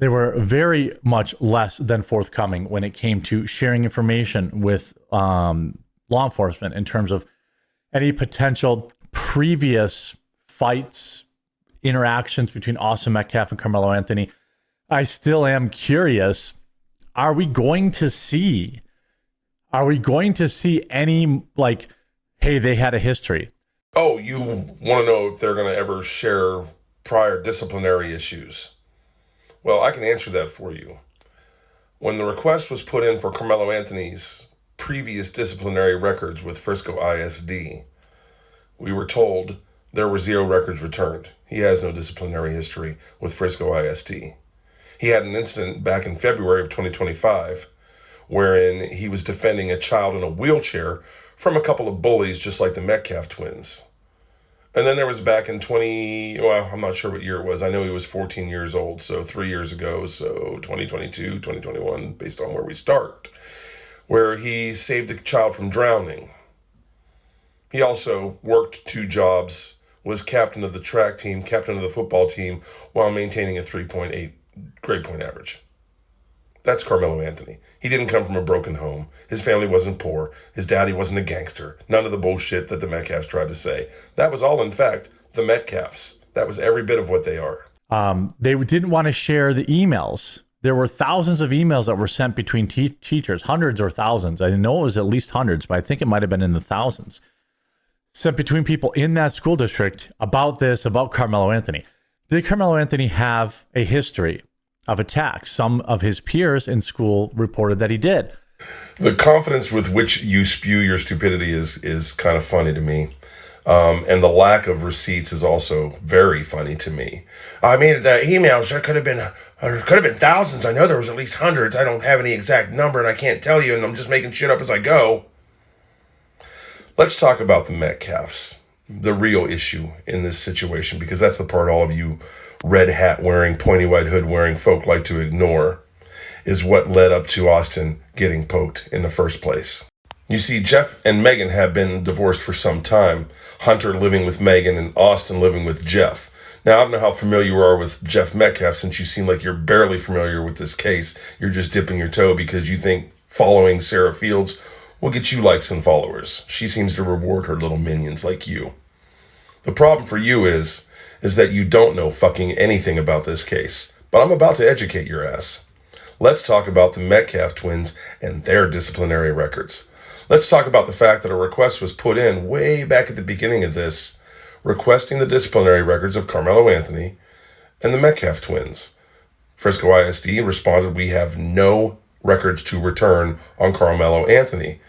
they were very much less than forthcoming when it came to sharing information with law enforcement in terms of any potential previous fights, interactions between Austin Metcalf and Carmelo Anthony. I still am curious. Are we going to see any, like, hey, they had a history? Oh, you want to know if they're going to ever share prior disciplinary issues? Well, I can answer that for you. When the request was put in for Carmelo Anthony's previous disciplinary records with Frisco ISD, we were told there were 0 records returned. He has no disciplinary history with Frisco ISD. He had an incident back in February of 2025 wherein he was defending a child in a wheelchair from a couple of bullies just like the Metcalf twins. And then there was back in I'm not sure what year it was. I know he was 14 years old, so 3 years ago, so 2022, 2021, based on where we start, where he saved a child from drowning. He also worked 2 jobs, was captain of the track team, captain of the football team, while maintaining a 3.8 grade point average. That's Carmelo Anthony. He didn't come from a broken home. His family wasn't poor. His daddy wasn't a gangster. None of the bullshit that the Metcalfs tried to say. That was all, in fact, the Metcalfs. That was every bit of what they are. They didn't want to share the emails. There were thousands of emails that were sent between teachers, hundreds or thousands. I know it was at least hundreds, but I think it might have been in the thousands. Sent between people in that school district about this, about Carmelo Anthony. Did Carmelo Anthony have a history of attacks? Some of his peers in school reported that he did. The confidence with which you spew your stupidity is kind of funny to me. And the lack of receipts is also very funny to me. I mean, the emails, there could have been thousands. I know there was at least hundreds. I don't have any exact number and I can't tell you, and I'm just making shit up as I go. Let's talk about the Metcalfs, the real issue in this situation, because that's the part all of you red hat wearing, pointy white hood wearing folk like to ignore, is what led up to Austin getting poked in the first place. You see, Jeff and Megan have been divorced for some time. Hunter living with Megan and Austin living with Jeff. Now, I don't know how familiar you are with Jeff Metcalf, since you seem like you're barely familiar with this case. You're just dipping your toe because you think following Sarah Fields will get you likes and followers. She seems to reward her little minions like you. The problem for you is that you don't know fucking anything about this case. But I'm about to educate your ass. Let's talk about the Metcalf twins and their disciplinary records. Let's talk about the fact that a request was put in way back at the beginning of this, requesting the disciplinary records of Carmelo Anthony and the Metcalf twins. Frisco ISD responded, "We have no records to return on Carmelo Anthony."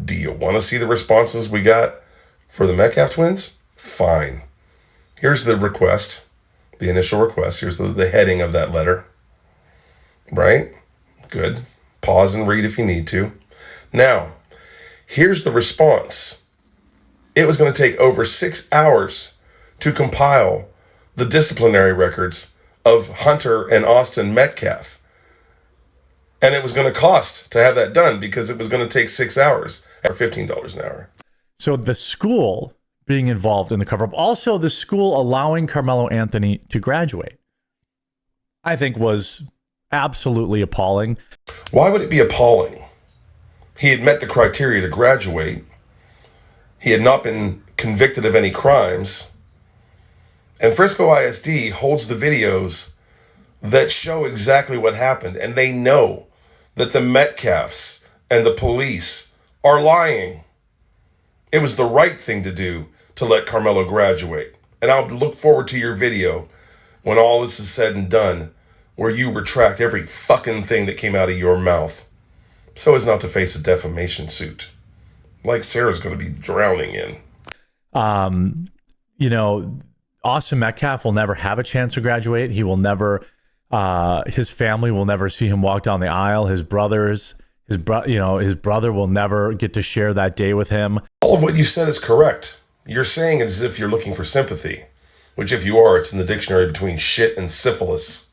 Do you want to see the responses we got for the Metcalf twins? Fine. Here's the request, the initial request. Here's the heading of that letter. Right? Good. Pause and read if you need to. Now, here's the response. It was going to take over 6 hours to compile the disciplinary records of Hunter and Austin Metcalf. And it was going to cost to have that done because it was going to take 6 hours at $15 an hour. So the school being involved in the cover-up, also the school allowing Carmelo Anthony to graduate, I think was absolutely appalling. Why would it be appalling? He had met the criteria to graduate. He had not been convicted of any crimes. And Frisco ISD holds the videos that show exactly what happened. And they know that the Metcalfs and the police are lying. It was the right thing to do to let Carmelo graduate. And I'll look forward to your video when all this is said and done, where you retract every fucking thing that came out of your mouth, so as not to face a defamation suit like Sarah's going to be drowning in. Austin Metcalf will never have a chance to graduate. He will never, his family will never see him walk down the aisle. His brother will never get to share that day with him. All of what you said is correct. You're saying it as if you're looking for sympathy, which if you are, it's in the dictionary between shit and syphilis.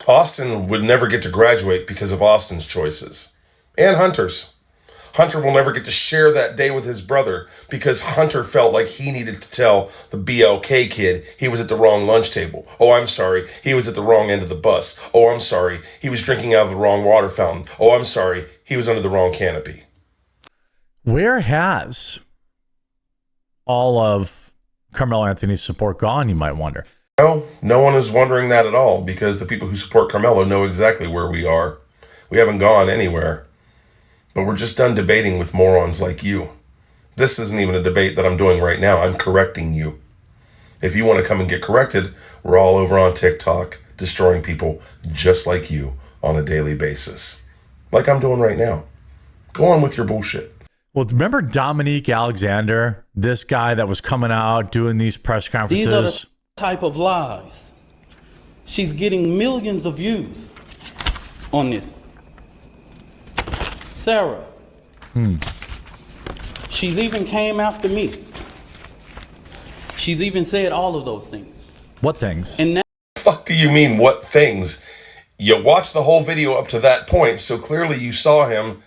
Austin would never get to graduate because of Austin's choices. And Hunter's. Hunter will never get to share that day with his brother because Hunter felt like he needed to tell the BLK kid he was at the wrong lunch table. Oh, I'm sorry, he was at the wrong end of the bus. Oh, I'm sorry, he was drinking out of the wrong water fountain. Oh, I'm sorry, he was under the wrong canopy. Where has all of Carmelo Anthony's support gone, you might wonder? No, no one is wondering that at all because the people who support Carmelo know exactly where we are. We haven't gone anywhere. But we're just done debating with morons like you. This isn't even a debate that I'm doing right now. I'm correcting you. If you want to come and get corrected, we're all over on TikTok, destroying people just like you on a daily basis. Like I'm doing right now. Go on with your bullshit. Well, remember Dominique Alexander, this guy that was coming out doing these press conferences? These are the type of lies. She's getting millions of views on this. Sarah. She's even came after me. She's even said all of those things. What things? And now, Fuck do you mean what things? You watched the whole video up to that point, so clearly you saw him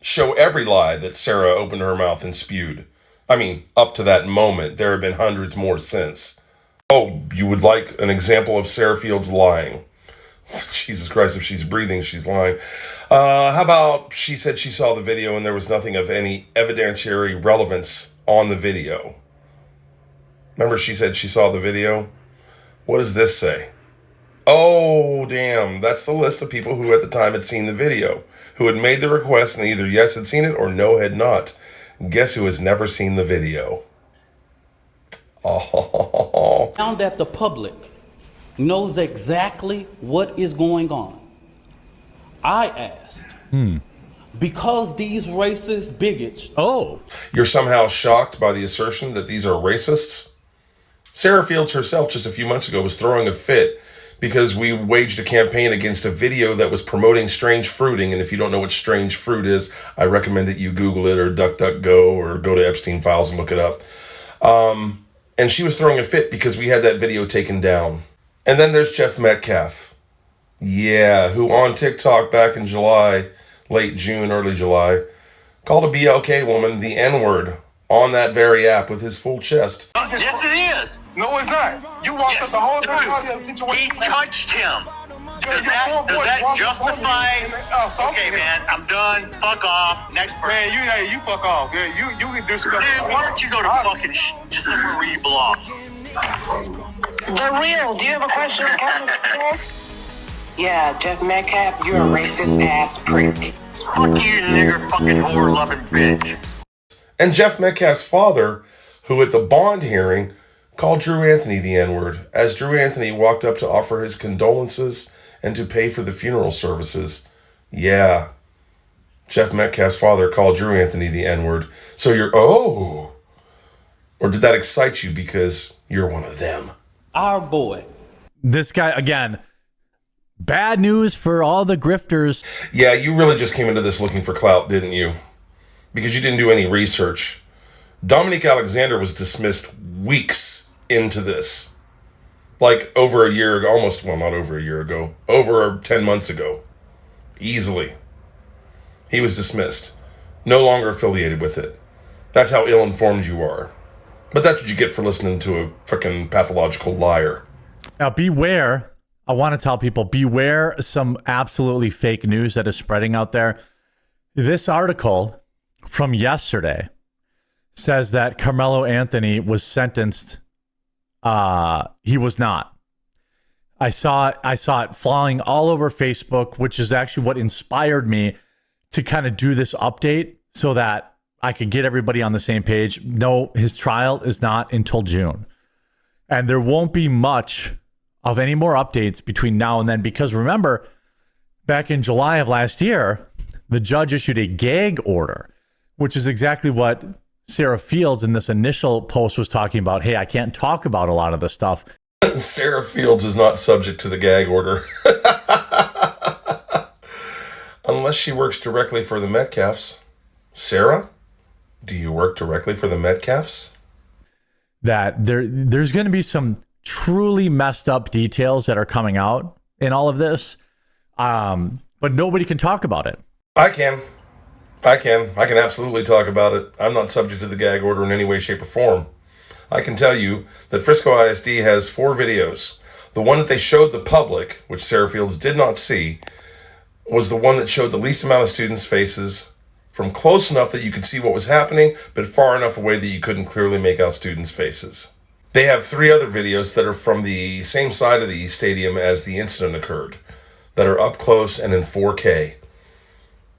show every lie that Sarah opened her mouth and spewed. I mean, up to that moment, there have been hundreds more since. Oh, you would like an example of Sarah Fields lying? Jesus Christ, if she's breathing, she's lying. How about she said she saw the video and there was nothing of any evidentiary relevance on the video? Remember she said she saw the video? What does this say? Oh, damn. That's the list of people who at the time had seen the video, who had made the request and either yes had seen it or no had not. Guess who has never seen the video? Oh. now that the public knows exactly what is going on, I asked, because these racist bigots. Oh, You're somehow shocked by the assertion that these are racists? Sarah Fields herself just a few months ago was throwing a fit because we waged a campaign against a video that was promoting strange fruiting. And if you don't know what strange fruit is, I recommend that you Google it or DuckDuckGo or go to Epstein Files and look it up. And she was throwing a fit because we had that video taken down. And then there's Jeff Metcalf. Yeah, who on TikTok back in July, late June, early July, called a BLK woman the N-word on that very app with his full chest. Yes, it is. No, it's not. You walked up the whole time out of the He situation. touched him. Does that justify? Okay, man, I'm done. Fuck off. Next person. Man, you fuck off. Yeah, you can discuss. Dude, why don't you go to fucking just somewhere where you belong? The real. Do you have a question? Yeah, Jeff Metcalf, you're a racist ass prick. Fuck you, nigger, fucking whore loving bitch. And Jeff Metcalf's father, who at the bond hearing called Drew Anthony the N-word, as Drew Anthony walked up to offer his condolences and to pay for the funeral services. Yeah, Jeff Metcalf's father called Drew Anthony the N-word. So you're, oh, or did that excite you because you're one of them? Our boy. this guy, again, bad news for all the grifters. Yeah, you really just came into this looking for clout, didn't you? Because you didn't do any research. Dominique Alexander was dismissed weeks into this. Like over a year ago, almost, well, not over a year ago, over 10 months ago. Easily. He was dismissed. No longer affiliated with it. That's how ill-informed you are. But that's what you get for listening to a freaking pathological liar. Now, beware. I want to tell people, beware some absolutely fake news that is spreading out there. This article from yesterday says that Carmelo Anthony was sentenced. He was not. I saw it flying all over Facebook, which is actually what inspired me to kind of do this update so that I could get everybody on the same page. No, his trial is not until June. And there won't be much of any more updates between now and then, because remember, back in July of last year, the judge issued a gag order, which is exactly what Sarah Fields in this initial post was talking about. Hey, I can't talk about a lot of this stuff. Sarah Fields is not subject to the gag order. Unless she works directly for the Metcalfs. Sarah, do you work directly for the Metcalfs? That there's going to be some truly messed up details that are coming out in all of this, but nobody can talk about it. I can. I can absolutely talk about it. I'm not subject to the gag order in any way, shape, or form. I can tell you that Frisco ISD has 4 videos. The one that they showed the public, which Sarah Fields did not see, was the one that showed the least amount of students' faces from close enough that you could see what was happening, but far enough away that you couldn't clearly make out students' faces. They have 3 other videos that are from the same side of the stadium as the incident occurred, that are up close and in 4K.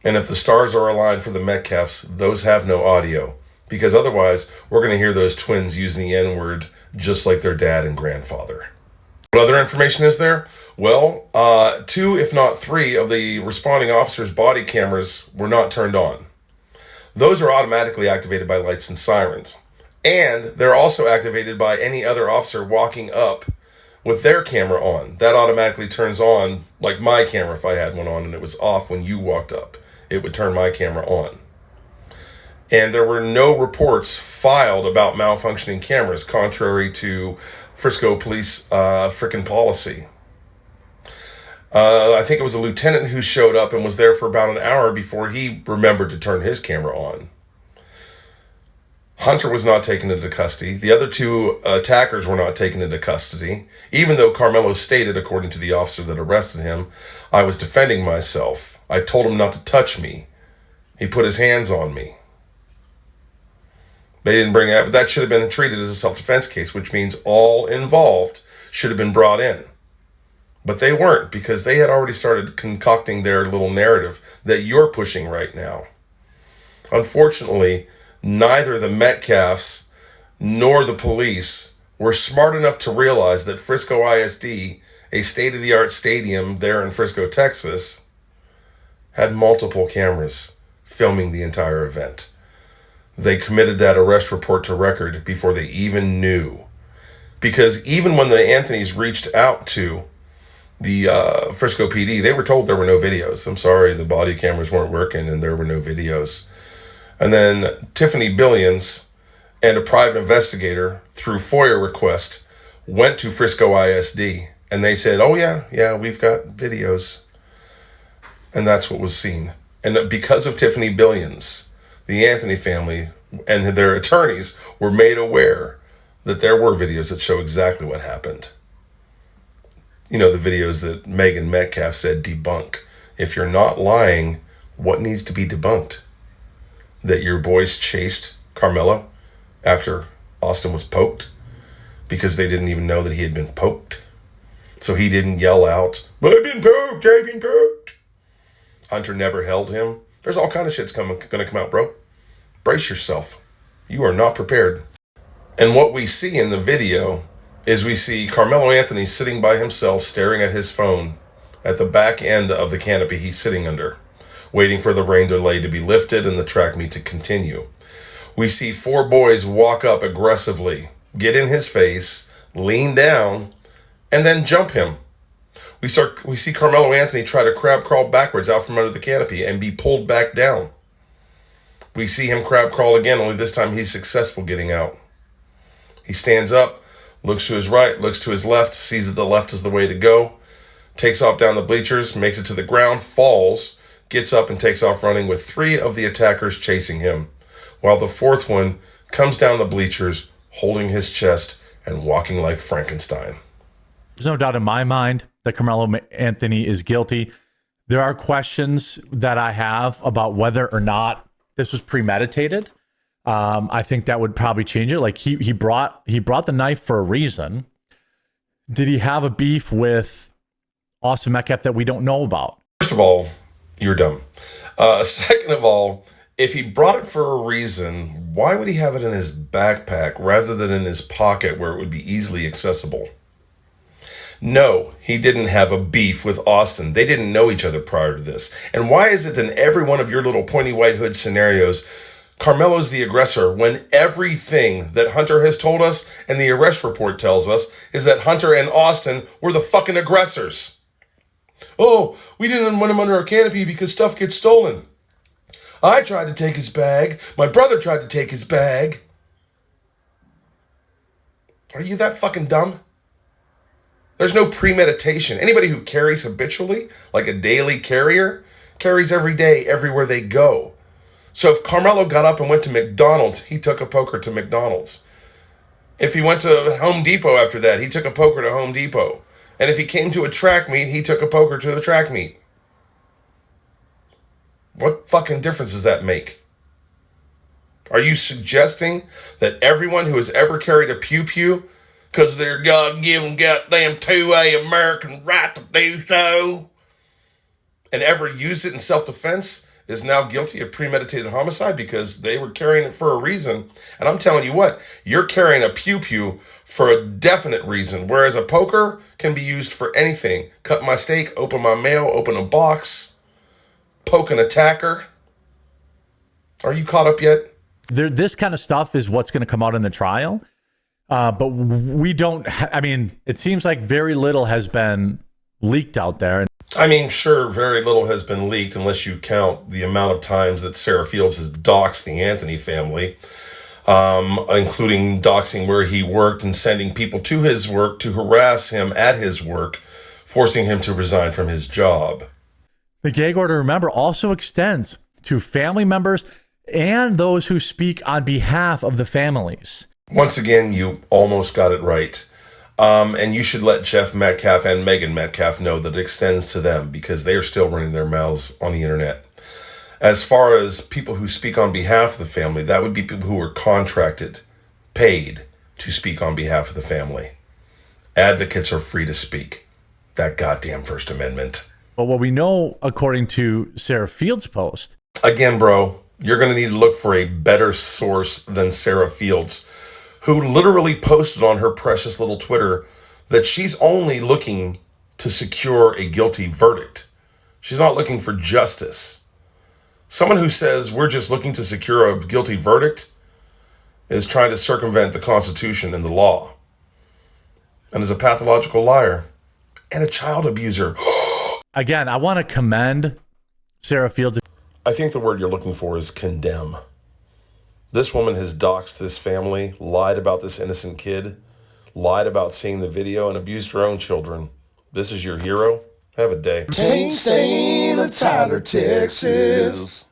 And if the stars are aligned for the Metcalfs, those have no audio, because otherwise we're going to hear those twins using the N-word just like their dad and grandfather. What other information is there? Well, 2, if not 3, of the responding officers' body cameras were not turned on. Those are automatically activated by lights and sirens. And they're also activated by any other officer walking up with their camera on. That automatically turns on, like my camera if I had one on and it was off when you walked up. It would turn my camera on. And there were no reports filed about malfunctioning cameras, contrary to Frisco police frickin' policy. I think it was a lieutenant who showed up and was there for about an hour before he remembered to turn his camera on. Hunter was not taken into custody. The other 2 attackers were not taken into custody, even though Carmelo stated, according to the officer that arrested him, I was defending myself. I told him not to touch me. He put his hands on me. They didn't bring it up, but that should have been treated as a self-defense case, which means all involved should have been brought in. But they weren't, because they had already started concocting their little narrative that you're pushing right now. Unfortunately, neither the Metcalfs nor the police were smart enough to realize that Frisco ISD, a state-of-the-art stadium there in Frisco, Texas, had multiple cameras filming the entire event. They committed that arrest report to record before they even knew. Because even when the Anthonys reached out to the Frisco PD, they were told there were no videos. I'm sorry, the body cameras weren't working and there were no videos. And then Tiffany Billions and a private investigator, through FOIA request, went to Frisco ISD. And they said, oh yeah, we've got videos. And that's what was seen. And because of Tiffany Billions, the Anthony family and their attorneys were made aware that there were videos that show exactly what happened. You know, the videos that Megan Metcalf said debunk. If you're not lying, what needs to be debunked? That your boys chased Carmelo after Austin was poked because they didn't even know that he had been poked. So he didn't yell out, I've been poked, I've been poked. Hunter never held him. There's all kind of shit's gonna come out, bro. Brace yourself. You are not prepared. And what we see in the video is we see Carmelo Anthony sitting by himself, staring at his phone at the back end of the canopy he's sitting under, waiting for the rain delay to be lifted and the track meet to continue. We see 4 boys walk up aggressively, get in his face, lean down, and then jump him. We see Carmelo Anthony try to crab crawl backwards out from under the canopy and be pulled back down. We see him crab crawl again, only this time he's successful getting out. He stands up, looks to his right, looks to his left, sees that the left is the way to go, takes off down the bleachers, makes it to the ground, falls, gets up and takes off running with 3 of the attackers chasing him, while the 4th one comes down the bleachers, holding his chest and walking like Frankenstein. There's no doubt in my mind that Carmelo Anthony is guilty. There are questions that I have about whether or not this was premeditated. I think that would probably change it. Like he brought the knife for a reason. Did he have a beef with Austin Metcalf that we don't know about? First of all, you're dumb. Second of all, if he brought it for a reason, why would he have it in his backpack rather than in his pocket where it would be easily accessible? No, he didn't have a beef with Austin. They didn't know each other prior to this. And why is it that in every one of your little pointy white hood scenarios, Carmelo's the aggressor when everything that Hunter has told us and the arrest report tells us is that Hunter and Austin were the fucking aggressors? Oh, we didn't want him under our canopy because stuff gets stolen. I tried to take his bag. My brother tried to take his bag. Are you that fucking dumb? There's no premeditation. Anybody who carries habitually, like a daily carrier, carries every day, everywhere they go. So if Carmelo got up and went to McDonald's, he took a poker to McDonald's. If he went to Home Depot after that, he took a poker to Home Depot. And if he came to a track meet, he took a poker to the track meet. What fucking difference does that make? Are you suggesting that everyone who has ever carried a pew-pew, because they're God-given goddamn 2A American right to do so, and ever used it in self-defense, is now guilty of premeditated homicide because they were carrying it for a reason? And I'm telling you what, you're carrying a pew-pew for a definite reason, whereas a poker can be used for anything. Cut my steak, open my mail, open a box, poke an attacker. Are you caught up yet? This kind of stuff is what's going to come out in the trial. But we don't, I mean, it seems like very little has been leaked out there. I mean, sure, very little has been leaked unless you count the amount of times that Sarah Fields has doxed the Anthony family, including doxing where he worked and sending people to his work to harass him at his work, forcing him to resign from his job. The gag order, remember, also extends to family members and those who speak on behalf of the families. Once again, you almost got it right. And you should let Jeff Metcalf and Megan Metcalf know that it extends to them because they are still running their mouths on the internet. As far as people who speak on behalf of the family, that would be people who are contracted, paid to speak on behalf of the family. Advocates are free to speak. That goddamn First Amendment. But what we know, according to Sarah Fields' post... Again, bro, you're going to need to look for a better source than Sarah Fields, who literally posted on her precious little Twitter that she's only looking to secure a guilty verdict. She's not looking for justice. Someone who says we're just looking to secure a guilty verdict is trying to circumvent the Constitution and the law, and is a pathological liar and a child abuser. Again, I want to commend Sarah Fields. I think the word you're looking for is condemn. This woman has doxed this family, lied about this innocent kid, lied about seeing the video, and abused her own children. This is your hero? Have a day. Taint stain of Tyler, Texas.